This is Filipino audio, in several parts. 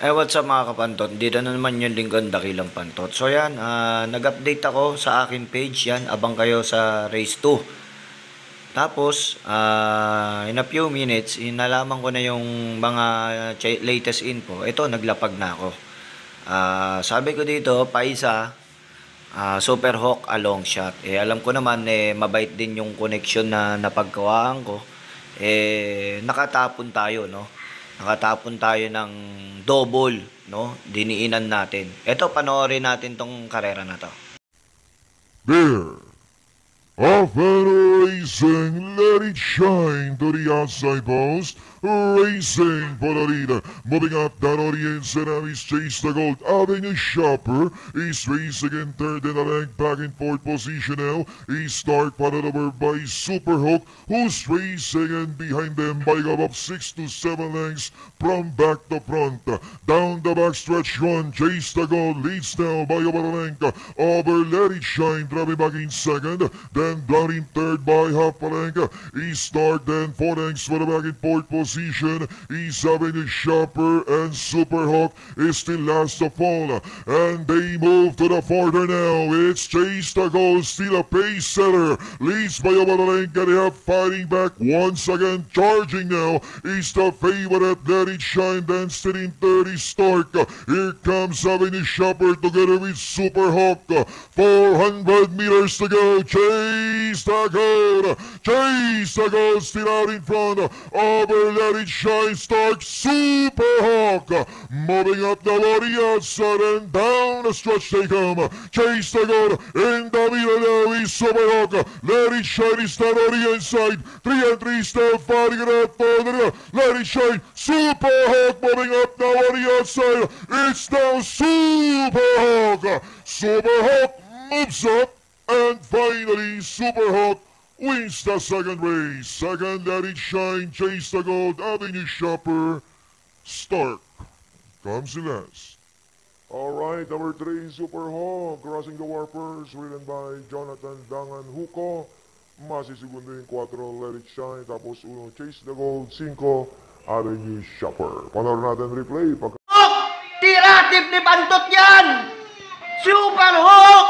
What's up mga kapantot? Dito na naman yung lingkod Dakilang Pantot. So yan, nag-update ako sa akin page yan. Abang kayo sa race 2. Tapos, in a few minutes, inalaman ko na yung mga latest info. Ito, naglapag na ako. Sabi ko dito, paisa, Super Hawk a long shot. Alam ko naman, mabait din yung connection na napagkawaan ko. Nakatapon tayo, no? Nakatapon tayo ng double, no? Diniinan natin. Ito, panoorin natin tong karera na to. There, off and racing, let it shine to the outside post. Racing for the lead, moving up that audience, and now he's chased the Gold Avenue Shopper. He's racing in third and a leg back in fourth position now. He's start followed over by Super Hawk, who's racing and behind them by about 6 to 7 lengths from back to front. Down the back stretch one, Chase the Gold leads now by over a length over Let It Shine, driving back in second, then down in third by half a length. He start then 4 lengths for the back in fourth position. He's having a Shopper and Super Hawk is still last of all, and they move to the border now. It's Chase the Gold, still a pace setter, leads by over the length, and they have fighting back once again, charging now. He's the favorite, Let It Shine, then still in 30 Stark. Here comes having a Shopper together with Super Hawk. 400 meters to go. Chase the Gold, Chase the Gold, still out in front over Let It Shine. Stark, Super Hawk moving up the body outside and down the stretch they come. Chase the Gold in the middle now is Super Hawk. Let It Shine is not on the inside. 3 and 3 still fighting it out for the Let It Shine. Super Hawk moving up now on the outside. It's now Super Hawk. Super Hawk moves up, and finally Super Hawk wins the second race. Second, Let It Shine, Chase the Gold Avenue Shopper. Stark comes in last. Alright, number 3, Super Hawk, crossing the warpers, ridden by Jonathan Dangan Huco. Masisigundo yung 4, Let It Shine. Tapos 1, Chase the Gold, 5, Avenue Shopper. Panoorin natin replay. Tiratip ni Pantot yan! Super Hawk!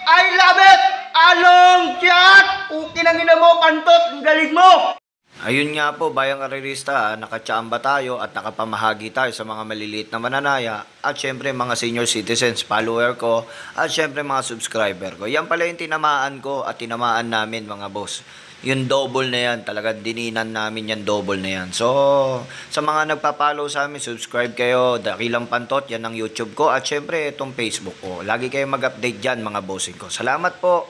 I love it! Along shot! Ukinang ina mo, Pantot! Ang galing mo! Ayun nga po, bayang karerista, nakatsamba tayo at nakapamahagi tayo sa mga maliliit na mananaya at syempre mga senior citizens, follower ko at syempre mga subscriber ko. Yan pala yung tinamaan ko at tinamaan namin mga boss. Yung double na yan, talagang dininan namin yan, double na yan. So, sa mga nagpa-follow sa amin, subscribe kayo, Dakilang Pantot, yan ang YouTube ko at syempre itong Facebook ko. Lagi kayong mag-update dyan mga bossing ko. Salamat po!